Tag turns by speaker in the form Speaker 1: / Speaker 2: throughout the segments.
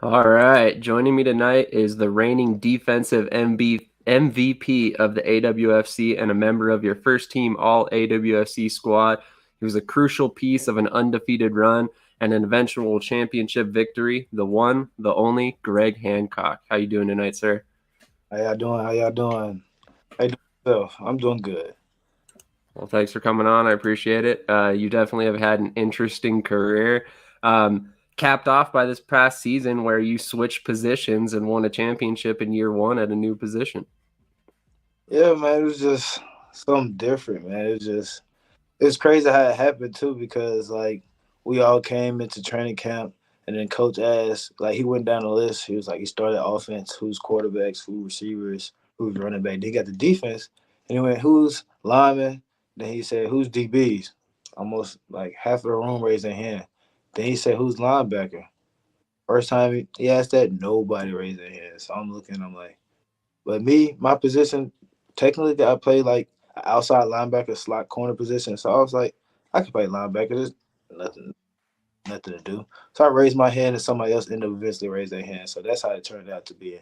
Speaker 1: All right. Joining me tonight is the reigning defensive MVP of the AWFC and a member of your first team All AWFC squad. He was a crucial piece of an undefeated run and an eventual championship victory. The one, the only, Greg Hancock. How you doing tonight, sir?
Speaker 2: How y'all doing? How y'all doing? How you doing yourself? I'm doing good.
Speaker 1: Well, thanks for coming on. I appreciate it. You definitely have had an interesting career. Capped off by this past season where you switched positions and won a championship in year one at a new position.
Speaker 2: Yeah, man, it was just something different, man. It's crazy how it happened too because like we all came into training camp and then coach asked he went down the list. He was like he started offense, who's quarterbacks, who receivers, who's running back. Then he got the defense and he went who's lineman. Then he said who's DBs. Almost like half of the room raised their hand. Then he said who's linebacker. First time he asked that, nobody raised their hand. So I'm looking, I'm like, but me, my position, technically, I play like outside linebacker, slot corner position. So I was like, I can play linebacker. There's nothing, nothing to do. So I raised my hand, and somebody else ended up eventually raised their hand. So that's how it turned out to be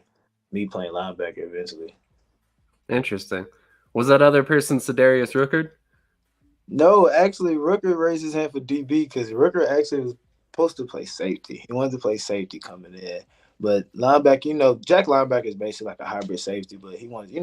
Speaker 2: me playing linebacker eventually.
Speaker 1: Interesting. Was that other person Sedarius Rookard?
Speaker 2: No, actually, Rooker raised his hand for DB because Rooker actually was supposed to play safety. He wanted to play safety coming in. But linebacker, Jack linebacker is basically like a hybrid safety, but he wanted,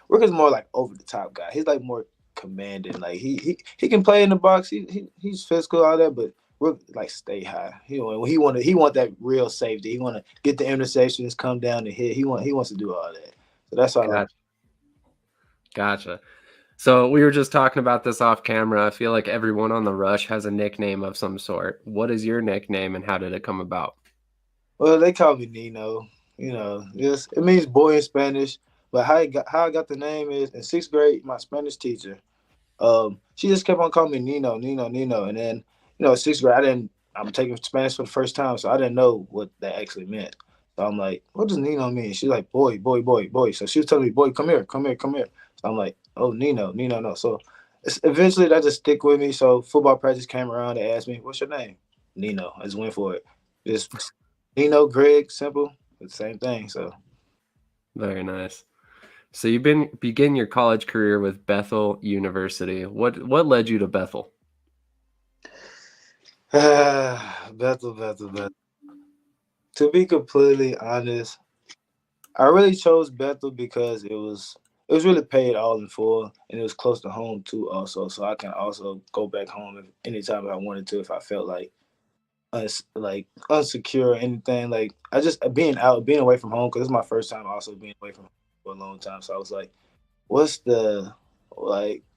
Speaker 2: Rooker's more like over the top guy. He's like more commanding. Like he can play in the box. He's physical, all that, but Rook like stay high. He want that real safety. He want to get the interceptions, come down and hit. He wants to do all that. So that's why I like.
Speaker 1: Gotcha. Gotcha. So we were just talking about this off camera. I feel like everyone on the Rush has a nickname of some sort. What is your nickname and how did it come about?
Speaker 2: Well, they call me Nino. Just it means boy in Spanish. But how I got the name is in sixth grade. My Spanish teacher, she just kept on calling me Nino, Nino, Nino. And then sixth grade, I'm taking Spanish for the first time, so I didn't know what that actually meant. So I'm like, what does Nino mean? She's like, boy, boy, boy, boy. So she was telling me, boy, come here, come here, come here. So I'm like, oh, Nino, Nino, no. So eventually that just stick with me. So football practice came around. They asked me, what's your name? Nino. I just went for it. Just Nino, Greg, simple, it's the same thing. So
Speaker 1: Very nice. So you begin your college career with Bethel University. What led you to Bethel?
Speaker 2: Bethel. To be completely honest, I really chose Bethel because it was really paid all in full and it was close to home too also. So I can also go back home if, anytime I wanted to if I felt like unsecure or anything. Like I just being away from home because it's my first time also being away from home for a long time. So I was like, what's the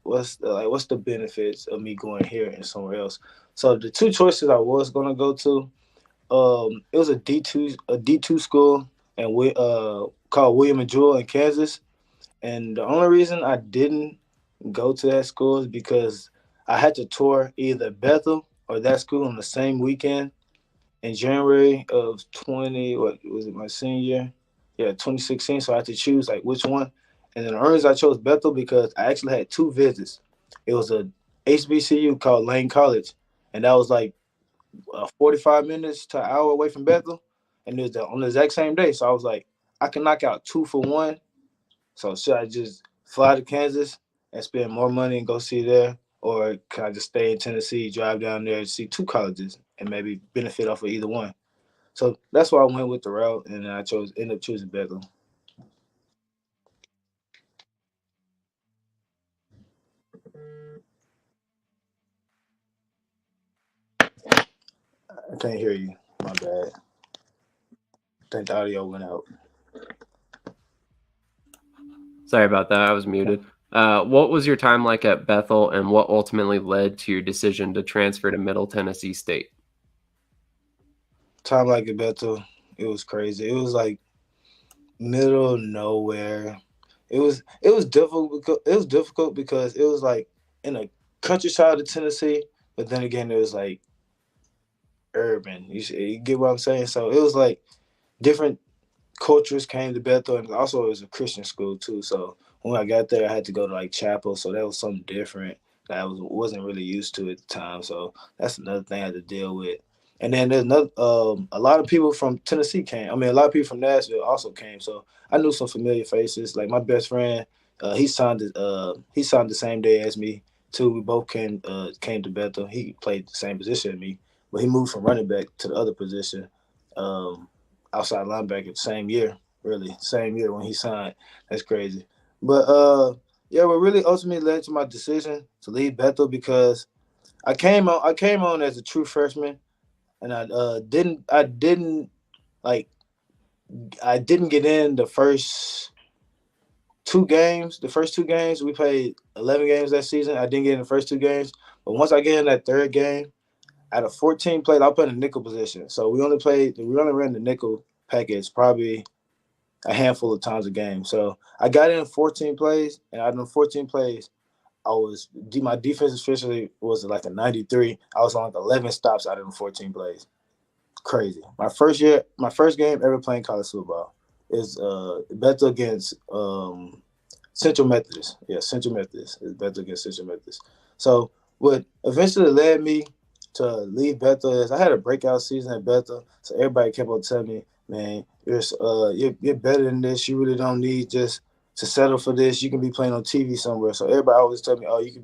Speaker 2: what's the benefits of me going here and somewhere else? So the two choices I was gonna go to, it was a D two school and we called William and Jewell in Kansas. And the only reason I didn't go to that school is because I had to tour either Bethel or that school on the same weekend in January of 20, what was it, my senior year? Yeah, 2016. So I had to choose like which one. And then the reason I chose Bethel because I actually had two visits. It was a HBCU called Lane College, and that was like 45 minutes to an hour away from Bethel. And it was on the exact same day. So I was like, I can knock out two for one. So should I just fly to Kansas and spend more money and go see there? Or can I just stay in Tennessee, drive down there and see two colleges and maybe benefit off of either one? So that's why I went with the route, and I ended up choosing Bethel. I can't hear you. My bad. I think the audio went out.
Speaker 1: Sorry about that. I was muted. What was your time like at Bethel, and what ultimately led to your decision to transfer to Middle Tennessee State?
Speaker 2: Time like at Bethel, it was crazy. It was like middle of nowhere. It was difficult because it was like in a countryside of Tennessee, but then again it was like urban. You get what I'm saying? So it was like different cultures came to Bethel, and also it was a Christian school too. So when I got there, I had to go to like chapel, so that was something different that I wasn't really used to at the time. So that's another thing I had to deal with. And then there's another a lot of people from Tennessee came. I mean, a lot of people from Nashville also came. So I knew some familiar faces. Like my best friend, he signed the same day as me too. We both came to Bethel. He played the same position as me, but he moved from running back to the other position, um, outside linebacker, same year. Really, same year when he signed. That's crazy. But yeah, what really ultimately led to my decision to leave Bethel because I came on as a true freshman, and like I didn't get in the first two games. The first two games we played 11 games that season. I didn't get in the first two games, but once I get in that third game, out of 14 plays, I played in the nickel position. So we only ran the nickel package probably a handful of times a game. So I got in 14 plays, and out of the 14 plays, my defense efficiency was like a 93. I was on like 11 stops out of the 14 plays. Crazy. My first game ever playing college football is Bethel against Central Methodist. Yeah, Central Methodist is Bethel against Central Methodist. So what eventually led me to leave Bethel is I had a breakout season at Bethel. So everybody kept on telling me, man, you're better than this. You really don't need just to settle for this. You can be playing on TV somewhere. So everybody always tell me, oh, you can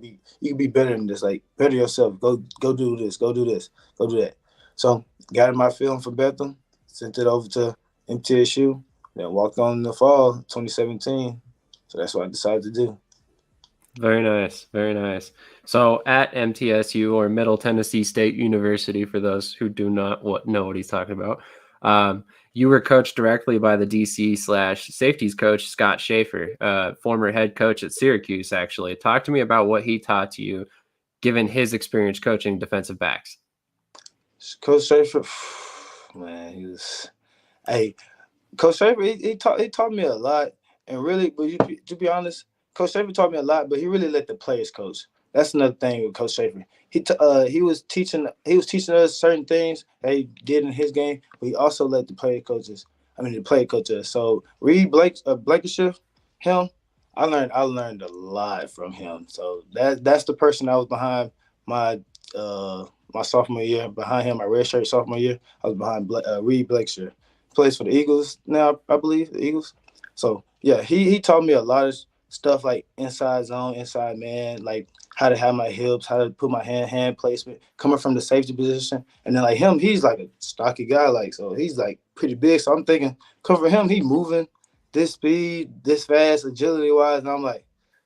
Speaker 2: be better than this. Like better yourself. Go do this. Go do this. Go do that. So got in my film for Bethel, sent it over to MTSU, then walked on in the fall 2017. So that's what I decided to do.
Speaker 1: Very nice. Very nice. So at MTSU, or Middle Tennessee State University, for those who do not know what he's talking about, you were coached directly by the DC/safeties coach, Scott Schaefer, former head coach at Syracuse, actually. Talk to me about what he taught to you, given his experience coaching defensive backs.
Speaker 2: Coach Schaefer, man, hey, Coach Schaefer, he taught me a lot. And really, but to be honest, Coach Schaefer taught me a lot, but he really let the players coach. That's another thing with Coach Schaefer. He was teaching us certain things that he did in his game, but he also let the player coaches. So Reed Blankenship, him, I learned a lot from him. So that's the person I was behind my my sophomore year. Behind him, my redshirt sophomore year, I was behind Reed Blankenship. Plays for the Eagles now, I believe, the Eagles. So yeah, he taught me a lot of stuff like inside zone, inside man, like how to have my hips, how to put my hand placement, coming from the safety position. And then like him, he's like a stocky guy, like so he's like pretty big. So I'm thinking, come for him, he moving this speed, this fast, agility wise, and I'm like,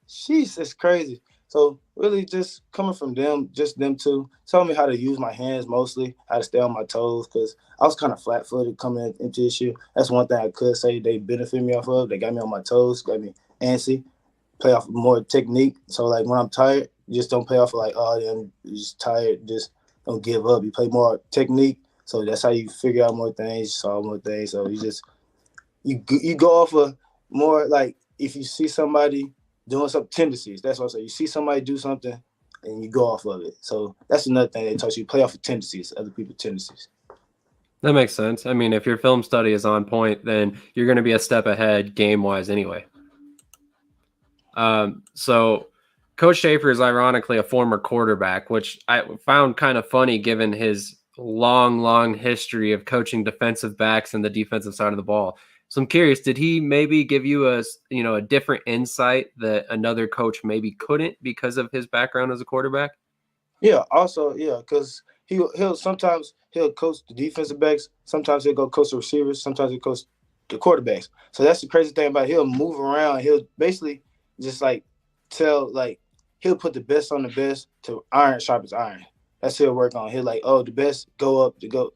Speaker 2: sheesh, it's crazy. So really just coming from them, just them two, telling me how to use my hands mostly, how to stay on my toes, because I was kind of flat-footed coming into this year. That's one thing I could say they benefit me off of. They got me on my toes, got me antsy, play off more technique. So, like, when I'm tired, you just don't play off like, oh, yeah, I'm just tired. Just don't give up. You play more technique. So that's how you figure out more things, solve more things. So you go off of more like if you see somebody doing some tendencies. That's what I say. You see somebody do something and you go off of it. So that's another thing they taught you. Play off of tendencies, other people's tendencies.
Speaker 1: That makes sense. I mean, if your film study is on point, then you're going to be a step ahead game-wise anyway. So Coach Schaefer is ironically a former quarterback, which I found kind of funny given his long history of coaching defensive backs and the defensive side of the ball. So I'm curious, did he maybe give you a different insight that another coach maybe couldn't because of his background as a quarterback?
Speaker 2: Yeah, also, yeah, because he'll sometimes he'll coach the defensive backs, sometimes he'll go coach the receivers, sometimes he'll coach the quarterbacks. So that's the crazy thing about it. He'll move around. He'll basically just like tell like he'll put the best on the best to iron sharpens iron. That's he'll work on. He'll like, oh, the best go up to go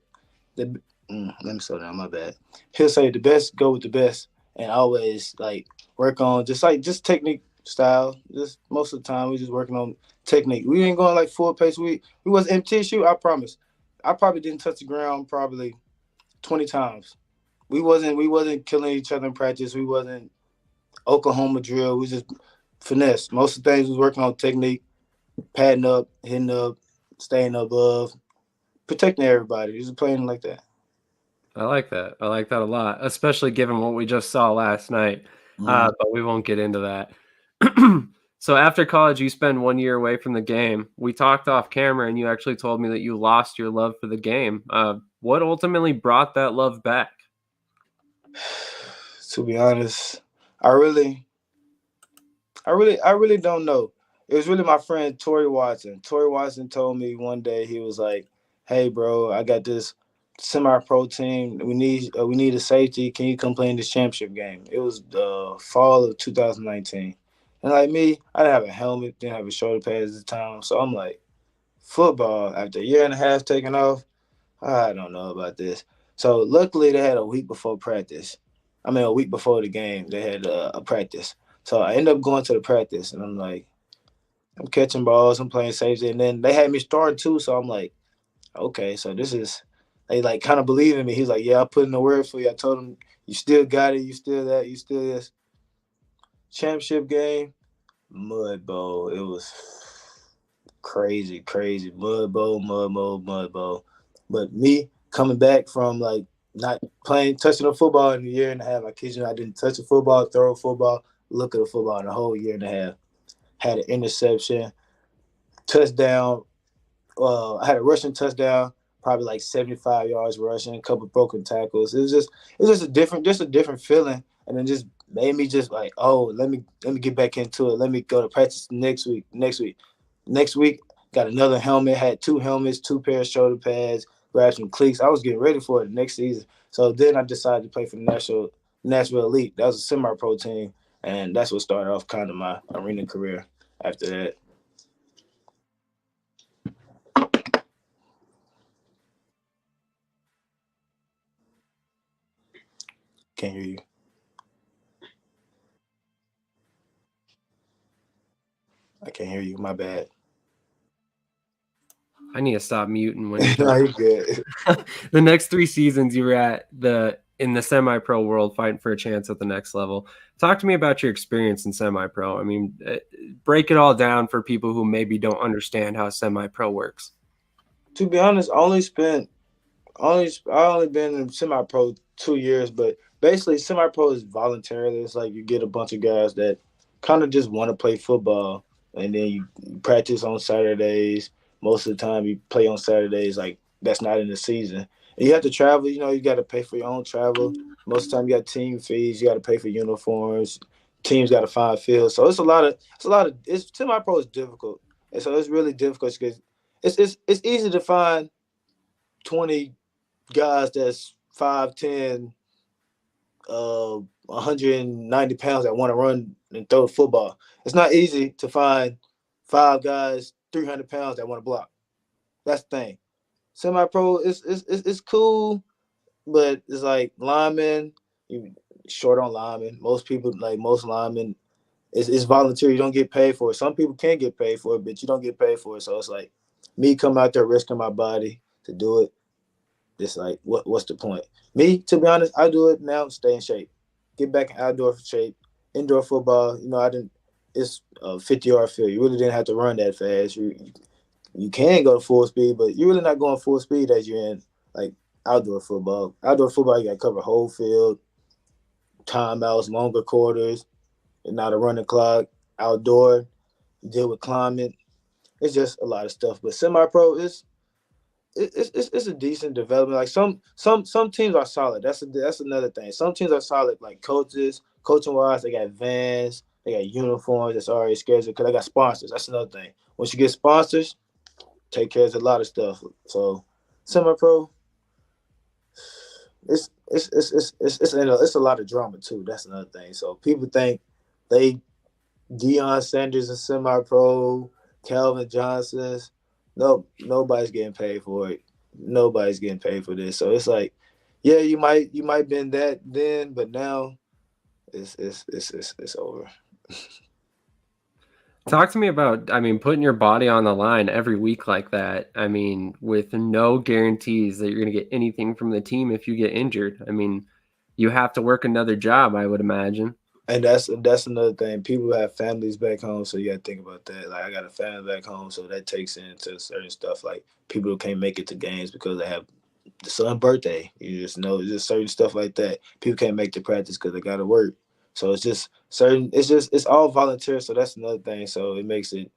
Speaker 2: the let me slow down, my bad. He'll say the best go with the best and always like work on just technique style. Just most of the time we just working on technique. We ain't going like full pace. We was MTSU, I promise. I probably didn't touch the ground probably 20 times. We wasn't killing each other in practice. We wasn't Oklahoma drill. We just finesse. Most of the things we was working on technique, padding up, hitting up, staying above, protecting everybody. Just playing like that.
Speaker 1: I like that. I like that a lot, especially given what we just saw last night. But we won't get into that. So after college, you spend 1 year away from the game. We talked off camera, and you actually told me that you lost your love for the game. What ultimately brought that love back?
Speaker 2: To be honest, I really, I really don't know. It was really my friend Tori Watson. Tori Watson told me one day, he was like, "Hey, bro, I got this semi-pro team. We need a safety. Can you come play in this championship game?" It was the fall of 2019, and like me, I didn't have a helmet, didn't have a shoulder pads at the time, so I'm like, football after a year and a half taking off. I don't know about this. So luckily they had a week before practice. I mean, a week before the game, they had a practice. So I ended up going to the practice, and I'm like, I'm catching balls, I'm playing safety, and then they had me start too. So I'm like, okay, so this is they like kind of believe in me. He's like, yeah, I put in the word for you. I told him, you still got it, you still that, you still this. Championship game, mud bowl. It was crazy, crazy mud bowl. But me coming back from like not playing, touching a football in a year and a half, I kid you not, I didn't touch a football, throw a football, look at a football in a whole year and a half. Had an interception, touchdown. I had a rushing touchdown, probably like 75 yards rushing, a couple broken tackles. It was just a different feeling, and then just made me just like, oh, let me get back into it. Let me go to practice next week. Got another helmet. Had two helmets, two pair of shoulder pads, grabbed some cleats. I was getting ready for it next season. So then I decided to play for the Nashville Elite. That was a semi-pro team, and that's what started off kind of my arena career. After that, can't hear you. I can't hear you. My bad.
Speaker 1: I need to stop muting when you're
Speaker 2: No,
Speaker 1: talking.
Speaker 2: you good.
Speaker 1: The next 3 seasons you were in the semi-pro world fighting for a chance at the next level. Talk to me about your experience in semi-pro. I mean, break it all down for people who maybe don't understand how semi-pro works.
Speaker 2: To be honest, I only been in semi-pro 2 years, but basically semi-pro is voluntarily. It's like you get a bunch of guys that kind of just want to play football, and then you practice on Saturdays. Most of the time, you play on Saturdays. Like that's not in the season. And you have to travel. You got to pay for your own travel. Most of the time, you got team fees. You got to pay for uniforms. Teams got to find fields. So it's semi-pro is difficult, and so it's really difficult because it's easy to find 20 guys that's 5'10", 190 pounds that want to run and throw the football. It's not easy to find 5 guys, 300 pounds that want to block. That's the thing. Semi-pro is cool, but it's like linemen, you short on linemen. Most people, like most linemen, it's volunteer. You don't get paid for it. Some people can get paid for it, but you don't get paid for it. So it's like me come out there risking my body to do it. It's like, what's the point? Me, to be honest, I do it now, stay in shape. Get back in outdoor shape. Indoor football, I didn't it's a 50-yard field. You really didn't have to run that fast. You can go full speed, but you're really not going full speed as you're in like outdoor football. Outdoor football, you got to cover whole field, timeouts, longer quarters, and not a running clock. Outdoor, you deal with climate. It's just a lot of stuff. But semi-pro is it's a decent development. Like some teams are solid. That's another thing. Some teams are solid, like coaching wise. They got vans, they got uniforms that's already scheduled because they got sponsors. That's another thing. Once you get sponsors, take care of a lot of stuff. So semi pro, it's a lot of drama too. That's another thing. So people think they Deion Sanders is semi pro, Calvin Johnson's. No, nobody's getting paid for it. Nobody's getting paid for this. So it's like, yeah, you might been that then, but now it's over.
Speaker 1: Talk to me about, I mean, putting your body on the line every week like that. I mean, with no guarantees that you're going to get anything from the team if you get injured. I mean, you have to work another job, I would imagine.
Speaker 2: And that's another thing. People have families back home, so you got to think about that. Like I got a family back home, so that takes into certain stuff. Like people who can't make it to games because they have the son's birthday. You just know, just certain stuff like that. People can't make the practice because they got to work. So it's just certain. It's all volunteer. So that's another thing. So it makes it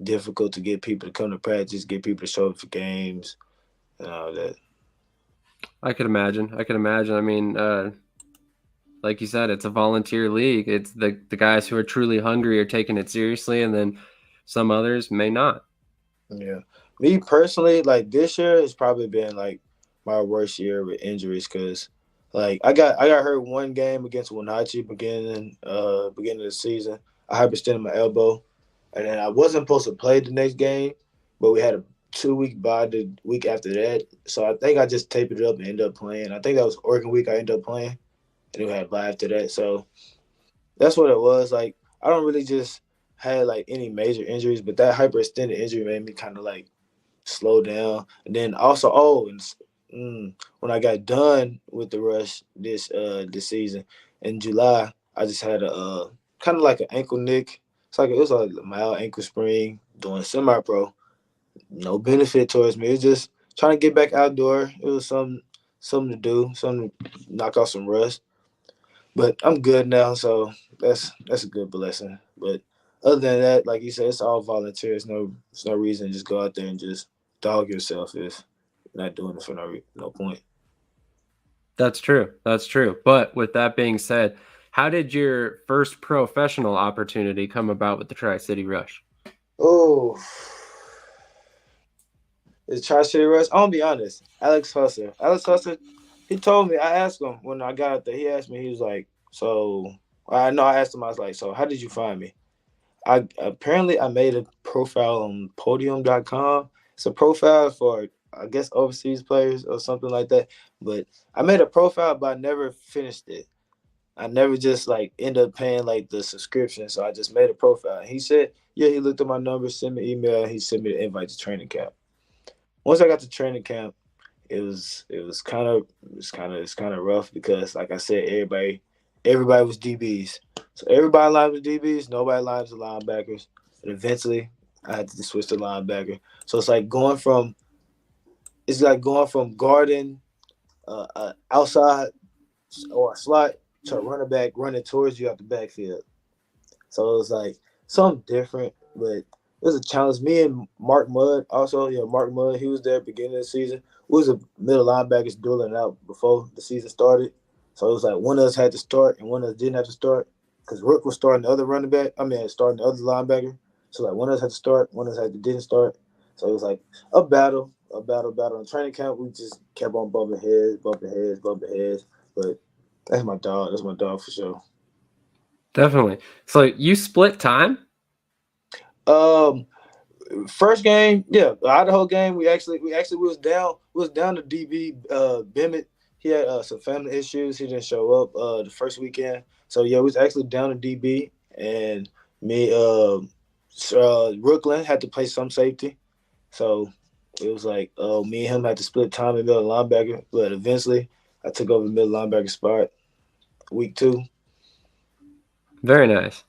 Speaker 2: difficult to get people to come to practice, get people to show up for games, and all that.
Speaker 1: I could imagine. I could imagine. I mean, like you said, it's a volunteer league. It's the guys who are truly hungry are taking it seriously, and then some others may not.
Speaker 2: Yeah. Me personally, like this year has probably been like my worst year with injuries because like I got hurt one game against Wenatchee beginning of the season. I hyperextended my elbow, and then I wasn't supposed to play the next game, but we had a 2 week bye the week after that. So I think I just taped it up and ended up playing. I think that was Oregon week. I ended up playing, and we had bye after that. So that's what it was. Like I don't really just had like any major injuries, but that hyperextended injury made me kind of like slow down. And then also, when I got done with the rush this season in July, I just had a kind of like an ankle nick. It was a mild ankle sprain doing semi pro. No benefit towards me. It's just trying to get back outdoor. It was something to do, something to knock off some rust. But I'm good now, so that's a good blessing. But other than that, like you said, it's all volunteer. It's no reason to just go out there and just dog yourself if you're not doing it for no point.
Speaker 1: That's true. That's true. But with that being said, how did your first professional opportunity come about with the Tri City Rush?
Speaker 2: Oh, it's Tri City Rush. I'm gonna be honest. Alex Husser, he told me. I asked him when I got out there. He asked me. He was like, "So I know." I asked him. I was like, "So how did you find me?" I made a profile on podium.com. It's a profile for I guess overseas players or something like that. But I made a profile but I never finished it. I never just like end up paying like the subscription. So I just made a profile. And he said, yeah, he looked at my number, sent me an email, and he sent me the invite to training camp. Once I got to training camp, it was kind of rough because like I said, everybody was DBs. So everybody lined with DBs, nobody lined with linebackers. And eventually I had to switch to linebacker. So it's like going from guarding outside or a slot to a running back running towards you out the backfield. So it was like something different, but it was a challenge. Me and Mark Mudd, also, Mark Mudd, he was there at the beginning of the season. We was a middle linebackers dueling out before the season started. So it was like one of us had to start and one of us didn't have to start because Rook was starting the other running back. Starting the other linebacker. So like one of us had to start, one of us didn't start. So it was like a battle, battle. In training camp, we just kept on bumping heads. But that's my dog. That's my dog for sure.
Speaker 1: Definitely. So you split time?
Speaker 2: Um, First game, yeah, the Idaho game. We was down to DB Bennett. He had some family issues. He didn't show up the first weekend. So yeah, we was actually down to DB, and me Brooklyn had to play some safety. So it was like me and him had to split time in middle linebacker. But eventually, I took over the middle linebacker spot week 2.
Speaker 1: Very nice.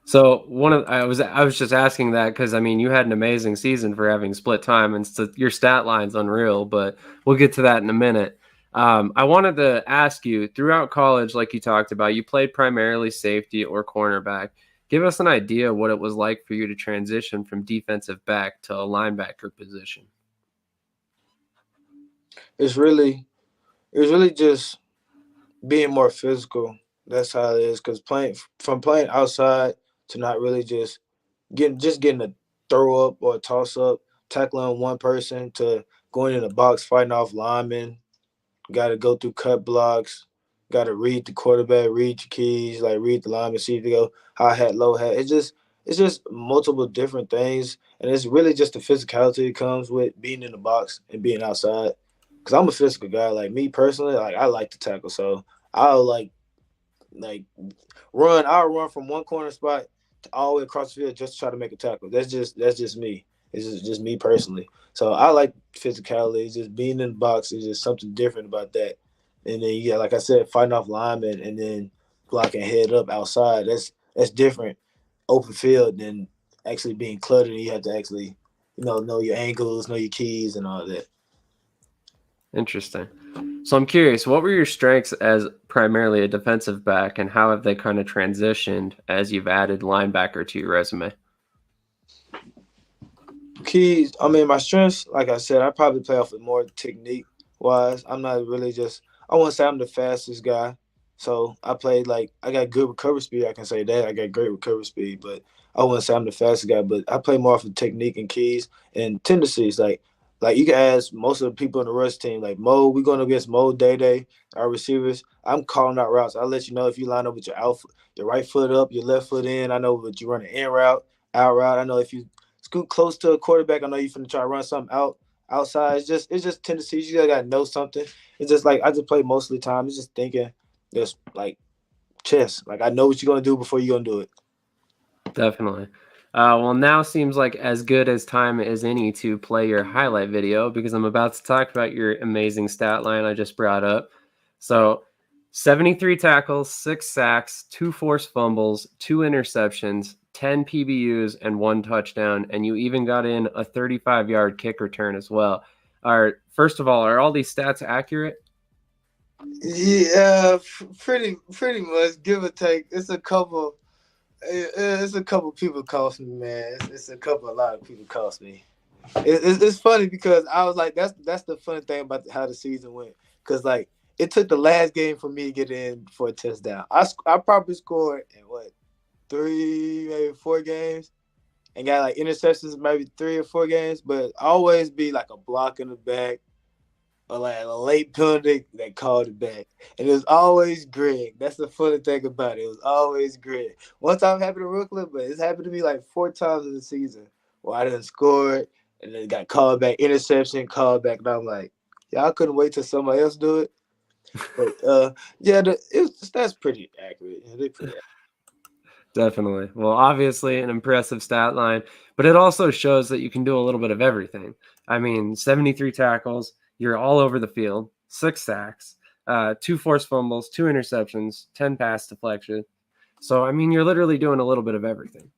Speaker 1: So I was just asking that because I mean you had an amazing season for having split time and your stat line's unreal, but we'll get to that in a minute. I wanted to ask you throughout college, like you talked about, you played primarily safety or cornerback. Give us an idea of what it was like for you to transition from defensive back to a linebacker position.
Speaker 2: It's really, it's really just being more physical. That's how it is. Cause playing outside to not really just getting a throw up or a toss up, tackling one person to going in the box, fighting off linemen. Got to go through cut blocks. Got to read the quarterback, read your keys, like read the lineman, see if they go high hat, low hat. It's just multiple different things, and it's really just the physicality that comes with being in the box and being outside. Cause I'm a physical guy. Like me personally, like I like to tackle, so I'll like run. I'll run from one corner spot to all the way across the field just to try to make a tackle. That's just me. It's just me personally. So I like physicality. It's just being in the box is just something different about that. And then yeah, like I said, fighting off linemen and then blocking head up outside. That's different. Open field than actually being cluttered. And you have to actually know your angles, know your keys, and all that.
Speaker 1: Interesting. So I'm curious, what were your strengths as primarily a defensive back, and how have they kind of transitioned as you've added linebacker to your resume?
Speaker 2: Keys, I mean, my strengths, like I said, I probably play off it more technique wise. I'm not really just, I wouldn't say I'm the fastest guy. So I played like, I got good recovery speed. I can say that. I got great recovery speed, but I wouldn't say I'm the fastest guy. But I play more off of technique and keys and tendencies. Like you can ask most of the people on the rush team, like Mo, we're going against Mo, Day Day, our receivers. I'm calling out routes. I'll let you know if you line up with your right foot up, your left foot in. I know if you run an in route, out route. I know if you scoot close to a quarterback. I know you're finna try to run something outside. It's just tendencies. You gotta know something. It's just like I just play most of the time. It's just thinking, just like chess. Like I know what you're gonna do before you're gonna do it.
Speaker 1: Definitely. Well, now seems like as good as time as any to play your highlight video, because I'm about to talk about your amazing stat line I just brought up. So 73 tackles, 6 sacks, 2 forced fumbles, 2 interceptions, 10 PBUs, and 1 touchdown. And you even got in a 35-yard kick return as well. First of all, are all these stats accurate?
Speaker 2: Yeah, pretty much, give or take. It's a couple people cost me, man. A lot of people cost me. It's funny because I was like, that's the funny thing about how the season went. Because like it took the last game for me to get in for a touchdown. I probably scored in what 3 maybe 4 games and got like interceptions maybe 3 or 4 games, but always be like a block in the back or like a late penalty that called it back. And it was always Greg. That's the funny thing about it. It was always Greg. One time it happened to Brooklyn, but it's happened to me like 4 times in the season where I didn't score and then got called back, interception, called back, and I'm like, y'all couldn't wait till somebody else do it. But yeah, that's pretty accurate. Yeah, they pretty accurate.
Speaker 1: Definitely. Well, obviously an impressive stat line, but it also shows that you can do a little bit of everything. I mean, 73 tackles, you're all over the field, 6 sacks, 2 forced fumbles, 2 interceptions, 10 pass deflection. So, I mean, you're literally doing a little bit of everything.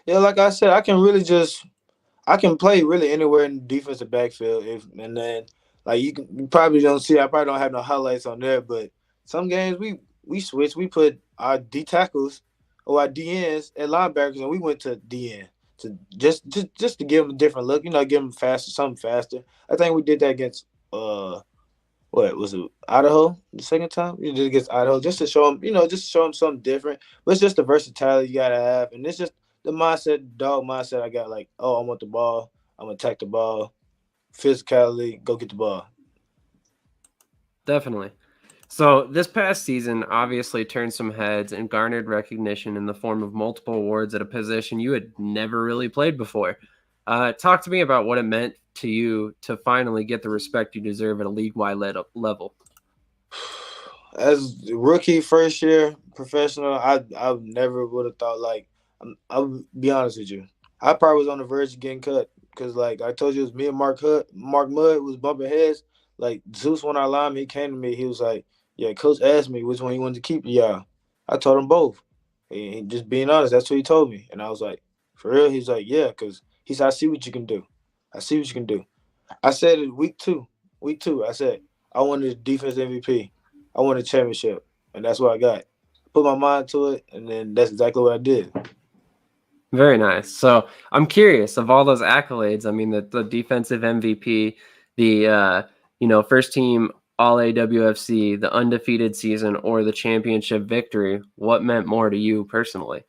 Speaker 2: Yeah, like I said, I can play really anywhere in the defensive backfield. And then like you probably don't see. I probably don't have no highlights on there, but some games we switch. We put our D tackles or our DNs at linebackers, and we went to DN to just to give them a different look. Give them something faster. I think we did that against what was it, Idaho the second time? We did it against Idaho just to show them, just to show them something different. But it's just the versatility you gotta have, and it's just the mindset, dog mindset I got. Like, oh, I want the ball. I'm gonna attack the ball. Physicality, go get the ball.
Speaker 1: Definitely. So, this past season obviously turned some heads and garnered recognition in the form of multiple awards at a position you had never really played before. Talk to me about what it meant to you to finally get the respect you deserve at a league-wide level.
Speaker 2: As rookie, first year professional, I never would have thought like I'll be honest with you. I probably was on the verge of getting cut because like I told you, it was me and Mark Mudd was bumping heads. Like Zeus, when I lineman, he came to me. He was like, "Yeah, coach asked me which one he wanted to keep." Yeah, I told him both. Just being honest, that's what he told me, and I was like, "For real?" He's like, "Yeah," because he said, "I see what you can do. I see what you can do." I said it week two. Week two, I said I wanted a defense MVP. I wanted a championship, and that's what I got. Put my mind to it, and then that's exactly what I did.
Speaker 1: Very nice. So I'm curious of all those accolades. I mean, the defensive MVP, the first team All AWFC, the undefeated season, or the championship victory. What meant more to you personally?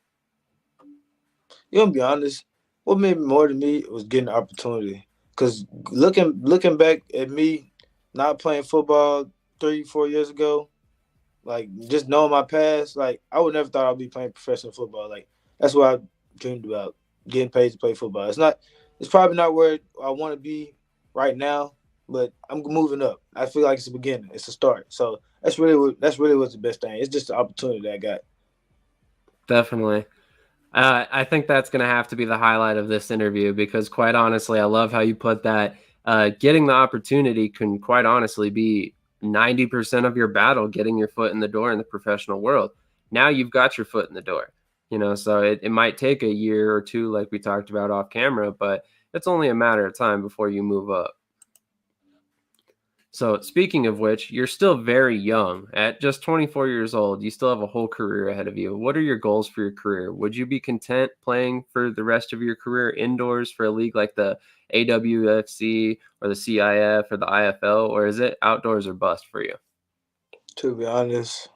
Speaker 2: You gonna be honest? What made more to me was getting the opportunity. Cause looking back at me not playing football 3 4 years ago, like just knowing my past, like I would never thought I'd be playing professional football. Like that's what I dreamed about, getting paid to play football. It's probably not where I want to be right now, but I'm moving up. I feel like it's a beginning, it's a start. So that's really what's the best thing. It's just the opportunity that I got.
Speaker 1: Definitely. I think that's going to have to be the highlight of this interview because, quite honestly, I love how you put that. Getting the opportunity can, quite honestly, be 90% of your battle getting your foot in the door in the professional world. Now you've got your foot in the door, so it might take a year or two, like we talked about off camera, but it's only a matter of time before you move up. So, speaking of which, you're still very young. At just 24 years old, you still have a whole career ahead of you. What are your goals for your career? Would you be content playing for the rest of your career indoors for a league like the AWFC or the CIF or the IFL, or is it outdoors or bust for you?
Speaker 2: To be honest,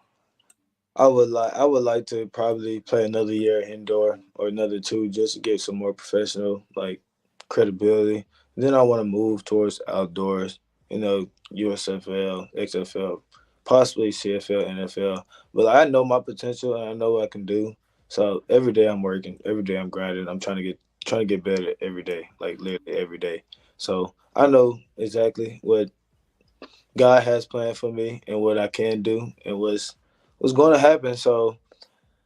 Speaker 2: I would like to probably play another year indoor or another two just to get some more professional like credibility. And then I want to move towards outdoors, USFL, XFL, possibly CFL, NFL. But I know my potential and I know what I can do. So every day I'm working, every day I'm grinding. I'm trying to get better every day, like literally every day. So I know exactly what God has planned for me and what I can do and what's going to happen. So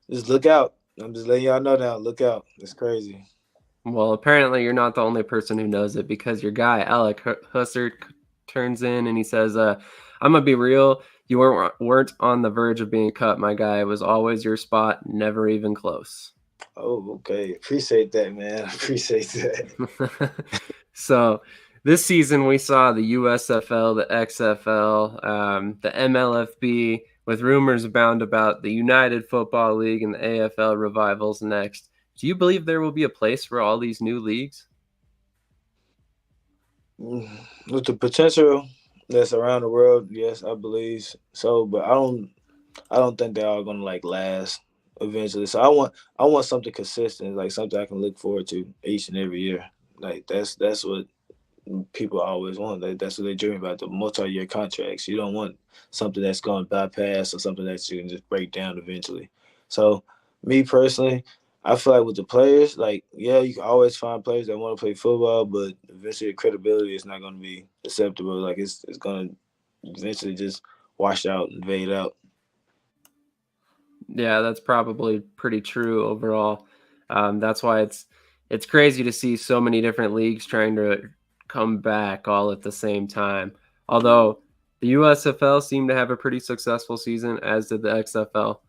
Speaker 2: just look out. I'm just letting y'all know now. Look out. It's crazy.
Speaker 1: Well, apparently you're not the only person who knows it because your guy Alec Husser turns in and he says, "I'm gonna be real. You weren't on the verge of being cut, my guy. It was always your spot, never even close."
Speaker 2: Oh, okay. Appreciate that, man. Appreciate that.
Speaker 1: So this season we saw the USFL, the XFL, the MLFB, with rumors abound about the United Football League and the AFL revivals next. Do you believe there will be a place for all these new leagues?
Speaker 2: With the potential that's around the world, yes, I believe so. But I don't think they're all gonna like last eventually. So I want something consistent, like something I can look forward to each and every year. Like that's what people always want. That's what they dream about, the multi-year contracts. You don't want something that's going to bypass or something that you can just break down eventually. So, me personally, I feel like with the players, like, yeah, you can always find players that want to play football, but eventually the credibility is not going to be acceptable. Like, it's going to eventually just wash out and fade out.
Speaker 1: Yeah, that's probably pretty true overall. That's why it's crazy to see so many different leagues trying to come back all at the same time. Although the USFL seemed to have a pretty successful season, as did the XFL.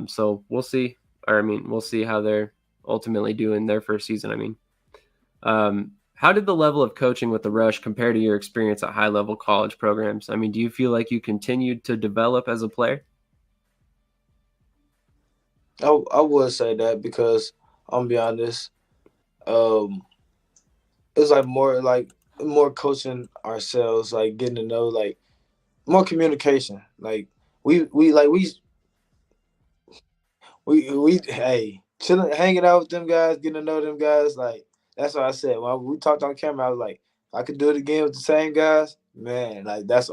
Speaker 1: So we'll see. Or I mean, we'll see how they're ultimately doing their first season. How did the level of coaching with the Rush compare to your experience at high level college programs? I mean, do you feel like you continued to develop as a player?
Speaker 2: I would say that because I'm gonna be honest, um, it's like more coaching ourselves, like getting to know like more communication. Like we hey chilling, hanging out with them guys, getting to know them guys. Like that's what I said when we talked on camera. I was like, if I could do it again with the same guys, man. Like that's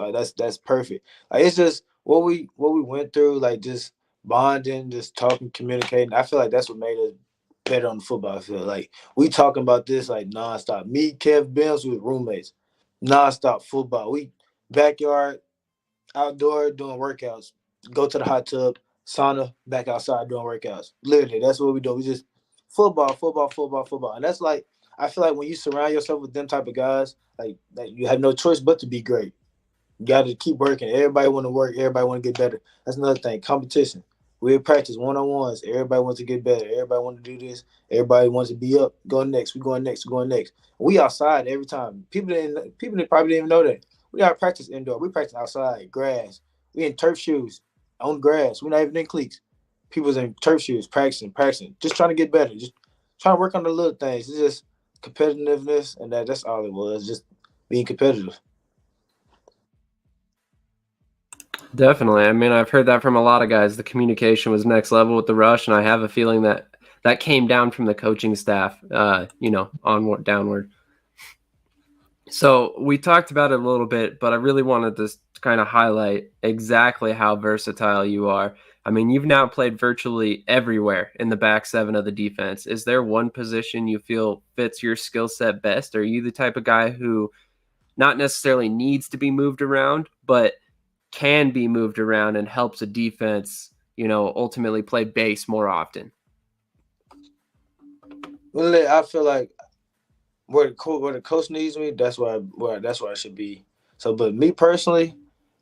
Speaker 2: perfect. Like it's just what we went through. Like just bonding, just talking, communicating. I feel like that's what made us better on the football field. Like we talking about this like nonstop. Me, Kev, Bills, we was roommates, nonstop football. We backyard outdoor doing workouts. Go to the hot tub, sauna, back outside doing workouts. Literally, that's what we do. We just football, football, football, football. And that's like I feel like when you surround yourself with them type of guys, like that you have no choice but to be great. You got to keep working. Everybody want to work. Everybody want to get better. That's another thing. Competition. We practice one on ones. Everybody wants to get better. Everybody want to do this. Everybody wants to be up. Going next. We going next. We going next. We outside every time. People probably didn't even know that. We got practice indoor. We practice outside, grass. We in turf shoes on grass. We're not even in cleats. People's in turf shoes, practicing, just trying to get better. Just trying to work on the little things. It's just competitiveness, and that's all it was. Just being competitive.
Speaker 1: Definitely. I mean, I've heard that from a lot of guys. The communication was next level with the Rush, and I have a feeling that that came down from the coaching staff, onward, downward. So we talked about it a little bit, but I really wanted to kind of highlight exactly how versatile you are. I mean, you've now played virtually everywhere in the back seven of the defense. Is there one position you feel fits your skill set best? Are you the type of guy who not necessarily needs to be moved around, but can be moved around and helps a defense, ultimately play base more often?
Speaker 2: Really, I feel like where the coach needs me, that's where I should be. So, but me personally,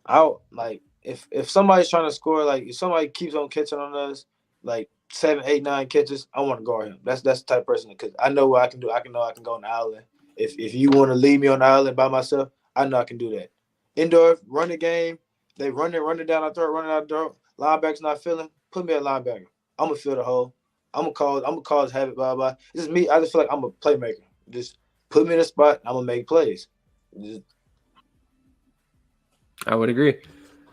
Speaker 2: I like if somebody's trying to score, like if somebody keeps on catching on us, like 7, 8, 9 catches, I want to guard him. That's the type of person because I know what I can do. I can know I can go on the island. If you want to leave me on the island by myself, I know I can do that. indoor running game. They running down our throat, running out the throat. Linebackers not feeling. Put me at linebacker. I'm gonna fill the hole. I'm gonna cause havoc. Blah blah. This is me. I just feel like I'm a playmaker. Just put me in a spot. I'm gonna make plays. Just,
Speaker 1: I would agree.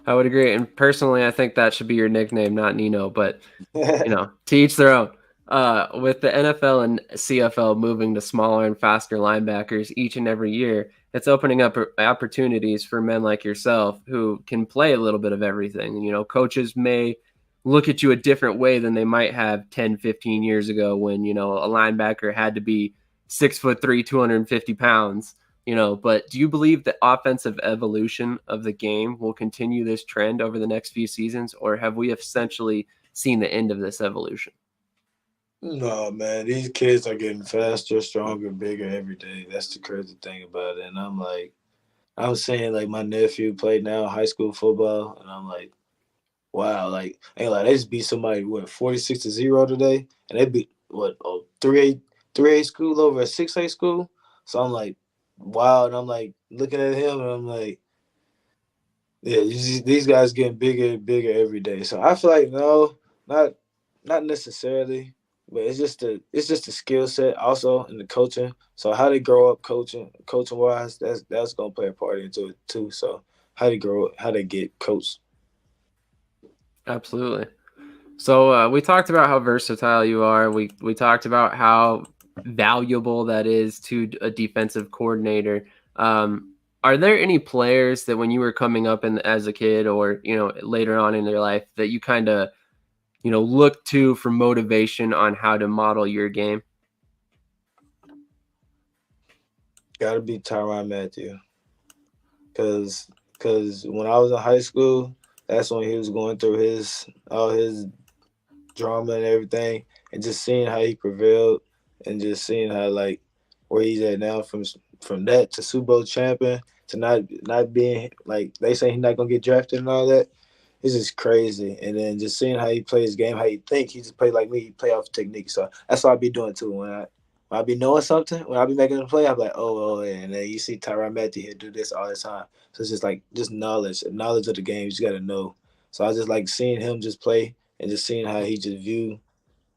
Speaker 1: I would agree. And personally, I think that should be your nickname, not Nino. But to each their own. With the NFL and CFL moving to smaller and faster linebackers each and every year, it's opening up opportunities for men like yourself who can play a little bit of everything. Coaches may look at you a different way than they might have 10, 15 years ago when, a linebacker had to be 6'3", 250 pounds. But do you believe the offensive evolution of the game will continue this trend over the next few seasons, or have we essentially seen the end of this evolution?
Speaker 2: no, man, these kids are getting faster, stronger, bigger every day. That's the crazy thing about it. And I'm saying like my nephew played now high school football, and I'm like, wow, like ain't like they just beat somebody what 46-0 today, and they beat what 3A school over a 6A school. So I'm like, wow, and I'm like looking at him, and I'm like, yeah, these guys getting bigger and bigger every day. So I feel like no, not not necessarily, but it's just the skill set also and the coaching. So how they grow up coaching wise, that's gonna play a part into it too. So how they grow, how they get coached.
Speaker 1: Absolutely. So we talked about how versatile you are. We talked about how valuable that is to a defensive coordinator. Are there any players that when you were coming up as a kid, or later on in your life, that you kind of look to for motivation on how to model your game?
Speaker 2: Got to be Tyron Matthew, cause when I was in high school, that's when he was going through his all his drama and everything, and just seeing how he prevailed, and just seeing how like where he's at now from that to Super Bowl champion to not being like they say he's not gonna get drafted and all that. It's just crazy. And then just seeing how he plays his game, how he think, he just play like me, he play off technique. So that's what I be doing too. When I be knowing something, when I be making a play, I'm like, oh, yeah. And then you see Tyron Matthew here do this all the time. So it's just like just knowledge of the game. You just gotta know. So I just like seeing him just play and just seeing how he just view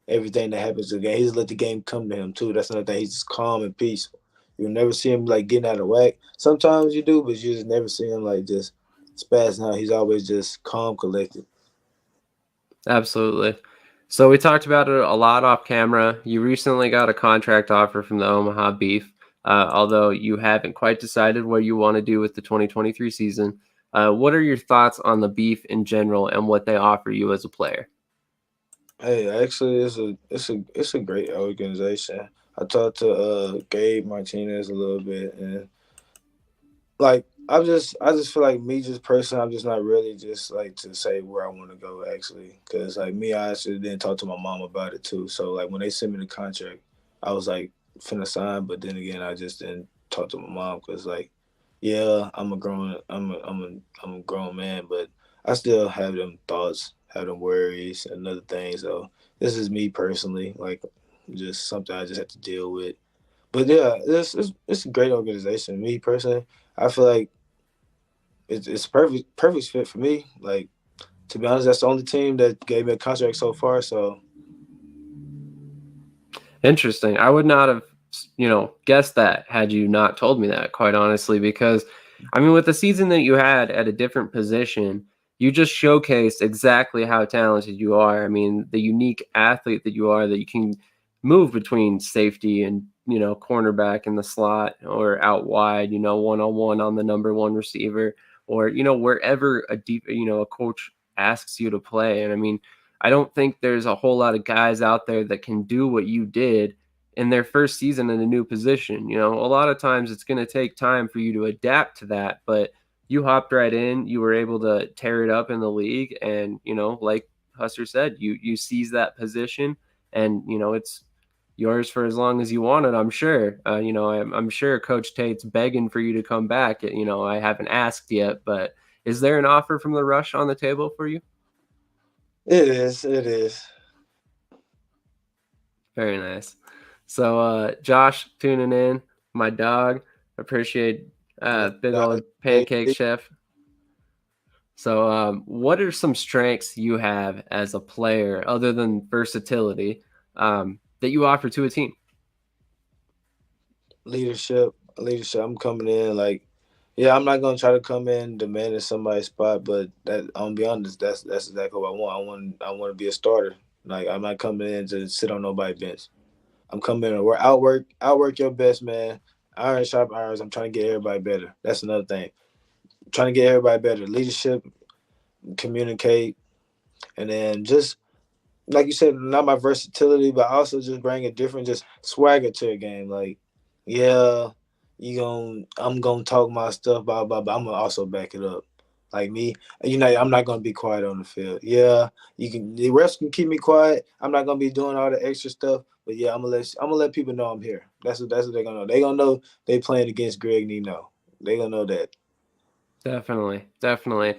Speaker 2: everything that happens in the game. He just let the game come to him too. That's another thing. He's just calm and peaceful. You'll never see him like getting out of whack. Sometimes you do, but you just never see him like just spazzing out. He's always just calm, collected.
Speaker 1: Absolutely. So we talked about it a lot off camera. You recently got a contract offer from the Omaha Beef, although you haven't quite decided what you want to do with the 2023 season. What are your thoughts on the Beef in general and what they offer you as a player?
Speaker 2: Hey, actually, it's a great organization. I talked to Gabe Martinez a little bit, and like I just feel like me just personally, I'm just not really just like to say where I want to go actually, because like me, I actually didn't talk to my mom about it too. So like when they sent me the contract, I was like finna sign, but then again, I just didn't talk to my mom because like, yeah, I'm a grown man, but I still have them thoughts, have them worries and other things. So this is me personally, like just something I just have to deal with. But yeah, it's a great organization. Me personally, I feel like it's perfect fit for me. Like to be honest, that's the only team that gave me a contract so far. So
Speaker 1: Interesting. I would not have, guessed that had you not told me that, quite honestly, because I mean, with the season that you had at a different position, you just showcased exactly how talented you are. I mean, the unique athlete that you are, that you can move between safety and, cornerback in the slot, or out wide, one on one on the number one receiver, or, wherever a coach asks you to play. And I mean, I don't think there's a whole lot of guys out there that can do what you did in their first season in a new position. A lot of times it's going to take time for you to adapt to that, but you hopped right in. You were able to tear it up in the league, and like Huster said, you seized that position, and it's yours for as long as you want it. I'm sure. I'm sure Coach Tate's begging for you to come back. I haven't asked yet, but is there an offer from the Rush on the table for you?
Speaker 2: it is.
Speaker 1: Very nice. So, Josh tuning in, my dog. Appreciate Big old pancake chef. So, what are some strengths you have as a player other than versatility that you offer to a team?
Speaker 2: Leadership. I'm coming in like, yeah, I'm not gonna try to come in demanding somebody's spot, but that I'm gonna be honest, that's exactly what I want. I want to be a starter. Like I'm not coming in to sit on nobody's bench. I'm coming in to outwork your best man. Iron sharp irons. I'm trying to get everybody better. That's another thing. I'm trying to get everybody better. Leadership, communicate, and then just like you said, not my versatility, but also just bring a different just swagger to a game. Like, yeah, I'm gonna talk my stuff, blah blah, but I'm gonna also back it up. Like me, I'm not gonna be quiet on the field. Yeah, the refs can keep me quiet. I'm not gonna be doing all the extra stuff, but yeah, I'm gonna let people know I'm here. That's what they're gonna know. They gonna know they playing against Greg Nino. They gonna know that.
Speaker 1: Definitely, definitely.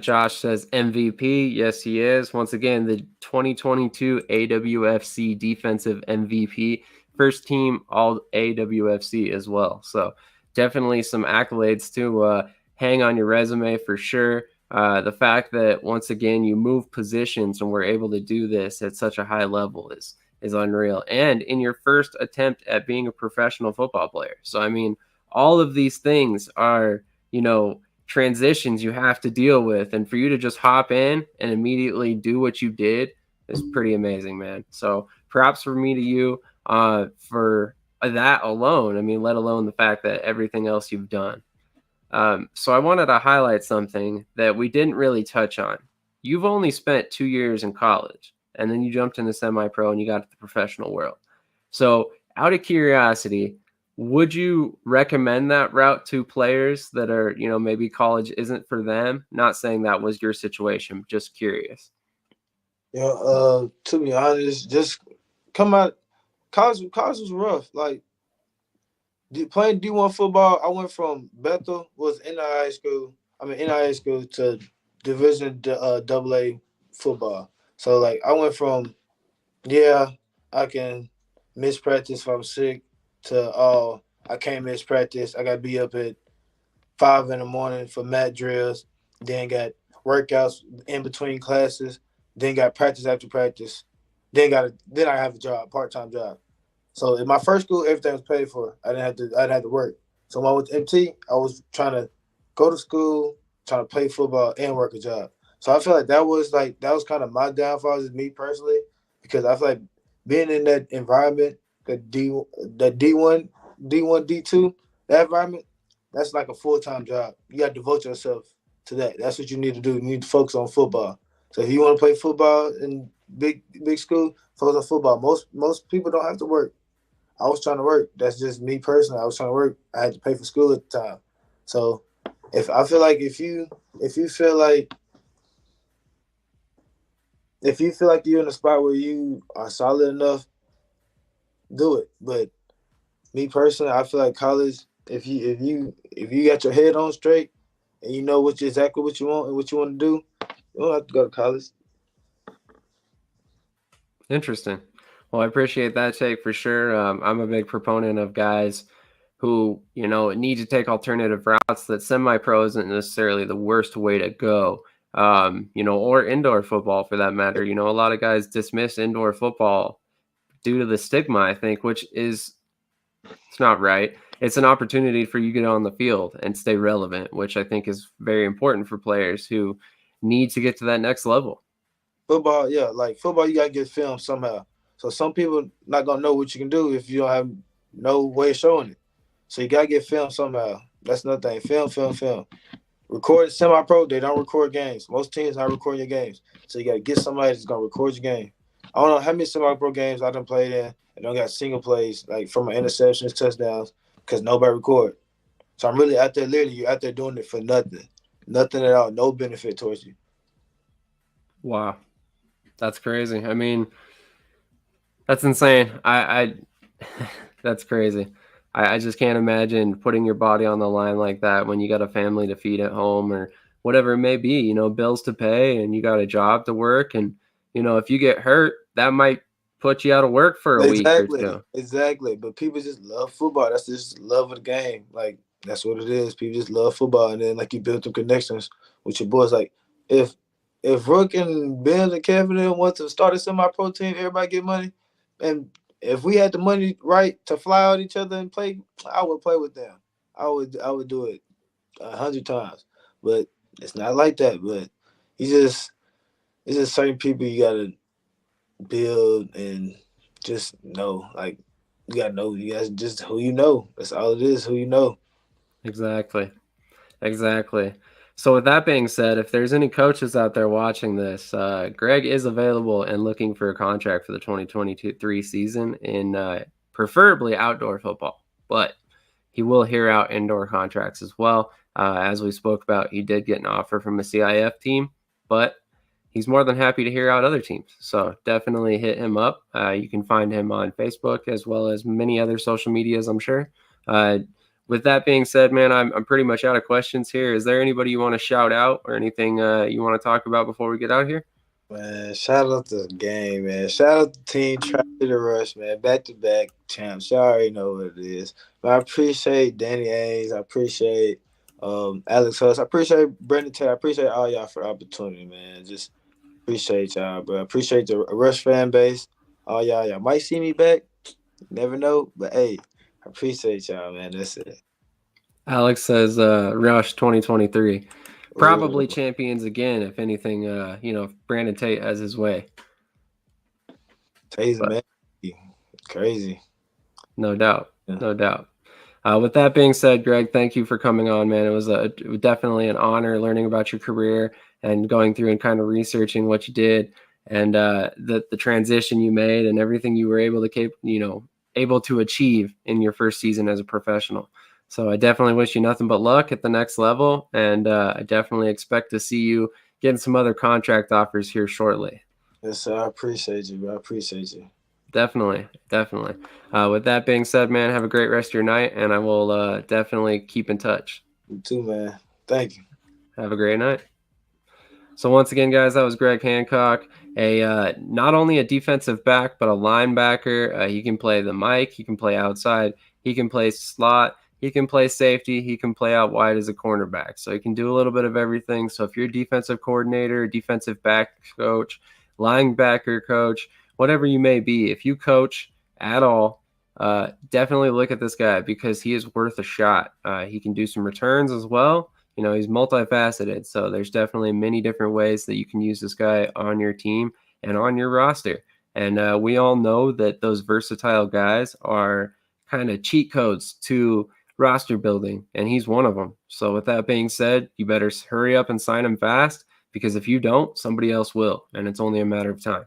Speaker 1: Josh says MVP. Yes, he is. Once again, the 2022 AWFC Defensive MVP, first team All AWFC as well. So definitely some accolades to hang on your resume for sure. The fact that once again you move positions and we're able to do this at such a high level is unreal. And in your first attempt at being a professional football player. So I mean, all of these things are, transitions you have to deal with, and for you to just hop in and immediately do what you did is pretty amazing, man. So props for me to you for that alone. I mean, let alone the fact that everything else you've done. So I wanted to highlight something that we didn't really touch on. You've only spent 2 years in college, and then you jumped into semi-pro and you got to the professional world. So out of curiosity, would you recommend that route to players that are, maybe college isn't for them? Not saying that was your situation, just curious.
Speaker 2: To be honest, just come out. College was rough. Like playing D1 football, I went from Bethel was in high school. In high school to Division Double A football. So like I went from I can miss practice if I'm sick to I can't miss practice. I got to be up at 5 in the morning for mat drills. Then got workouts in between classes. Then got practice after practice. Then I have a job, part-time job. So in my first school, everything was paid for. I didn't have to work. So when I went to MT, I was trying to go to school, trying to play football and work a job. So I feel like that was kind of my downfall as me personally, because I feel like being in that environment, that D1, D2, that environment, that's like a full-time job. You got to devote yourself to that. That's what you need to do. You need to focus on football. So if you want to play football in big school, focus on football. Most people don't have to work. I was trying to work. That's just me personally. I was trying to work. I had to pay for school at the time. So if you feel like you're in a spot where you are solid enough, do it. But me personally, I feel like college, if you got your head on straight and you know exactly what you want and what you want to do, you don't have to go to college.
Speaker 1: Interesting. Well, I appreciate that take for sure. I'm a big proponent of guys who, need to take alternative routes. That semi-pro isn't necessarily the worst way to go, or indoor football for that matter. A lot of guys dismiss indoor football due to the stigma, I think, which is, it's not right. It's an opportunity for you to get on the field and stay relevant, which I think is very important for players who need to get to that next level.
Speaker 2: Football, yeah, like football, you gotta get filmed somehow. So some people not gonna know what you can do if you don't have no way of showing it. So you gotta get filmed somehow. That's another thing. Film. Record semi-pro. They don't record games. Most teams not record your games. So you gotta get somebody that's gonna record your game. I don't know how many semi-pro games I done played in and don't got single plays like from my interceptions, touchdowns, because nobody record. So I'm really out there. Literally, you're out there doing it for nothing at all. No benefit towards you.
Speaker 1: Wow. That's crazy. I mean, that's insane. I that's crazy. I just can't imagine putting your body on the line like that when you got a family to feed at home or whatever it may be, bills to pay and you got a job to work. And, if you get hurt, that might put you out of work for a week or two.
Speaker 2: Exactly. But people just love football. That's just love of the game. Like That's what it is. People just love football, and then like you build them connections with your boys. Like if Rook and Ben and Kevin and want to start a semi-pro team, everybody get money, and if we had the money right to fly out each other and play, I would play with them. I would do it 100 times, but it's not like that. But you just it's just certain people you gotta build and just know. Like you gotta know you guys just who you know. That's all it is. Who you know.
Speaker 1: Exactly. Exactly. So with that being said, if there's any coaches out there watching this, Greg is available and looking for a contract for the 2023 season in preferably outdoor football, but he will hear out indoor contracts as well. As we spoke about, he did get an offer from a CIF team, but he's more than happy to hear out other teams. So definitely hit him up. You can find him on Facebook as well as many other social medias, I'm sure. With that being said, man, I'm pretty much out of questions here. Is there anybody you want to shout out or anything you want to talk about before we get out here?
Speaker 2: Man, shout out to the game, man. Shout out to Team Try to Rush, man. Back to back champs. Y'all already know what it is. But I appreciate Danny Ainge. I appreciate Alex Huss. I appreciate Brendan Taylor. I appreciate all y'all for the opportunity, man. Just appreciate y'all, bro. I appreciate the Rush fan base. All y'all might see me back. Never know. But hey, I appreciate y'all, man. That's it.
Speaker 1: Alex says Rush 2023. Probably
Speaker 2: Ooh,
Speaker 1: champions again, if anything, if Brandon Tate has his way.
Speaker 2: Taste
Speaker 1: But
Speaker 2: man. Crazy.
Speaker 1: no doubt.
Speaker 2: Yeah.
Speaker 1: No doubt. With that being said, Greg, thank you for coming on, man. It was definitely an honor learning about your career and going through and kind of researching what you did and the transition you made and everything you were able to achieve in your first season as a professional. So I definitely wish you nothing but luck at the next level, and I definitely expect to see you getting some other contract offers here shortly.
Speaker 2: Yes, sir. I appreciate you, bro. I appreciate you.
Speaker 1: Definitely. With that being said, man, have a great rest of your night, and I will definitely keep in touch.
Speaker 2: You too, man. Thank you.
Speaker 1: Have a great night. So once again, guys, that was Greg Hancock, not only a defensive back, but a linebacker. He can play the mic. He can play outside. He can play slot. He can play safety. He can play out wide as a cornerback. So he can do a little bit of everything. So if you're a defensive coordinator, defensive back coach, linebacker coach, whatever you may be, if you coach at all, definitely look at this guy because he is worth a shot. He can do some returns as well. He's multifaceted. So there's definitely many different ways that you can use this guy on your team and on your roster. And we all know that those versatile guys are kind of cheat codes to roster building, and he's one of them. So with that being said, you better hurry up and sign him fast because if you don't, somebody else will, and it's only a matter of time.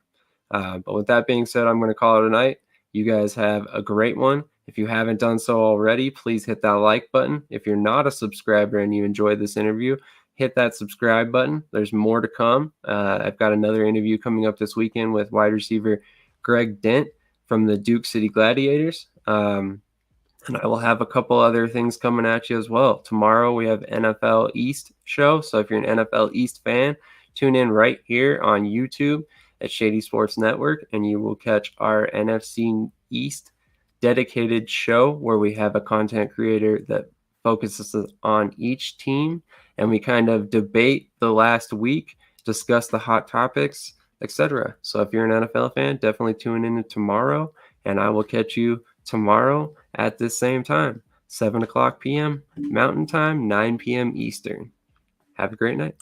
Speaker 1: But with that being said, I'm going to call it a night. You guys have a great one. If you haven't done so already, please hit that like button. If you're not a subscriber and you enjoyed this interview, hit that subscribe button. There's more to come. I've got another interview coming up this weekend with wide receiver Greg Dent from the Duke City Gladiators. And I will have a couple other things coming at you as well. Tomorrow we have NFL East show. So if you're an NFL East fan, tune in right here on YouTube at Shady Sports Network, and you will catch our NFC East dedicated show where we have a content creator that focuses on each team, and we kind of debate the last week, discuss the hot topics, etc. So if you're an NFL fan, definitely tune in tomorrow, and I will catch you tomorrow at this same time, 7 o'clock p.m. Mountain Time, 9 p.m. Eastern. Have a great night.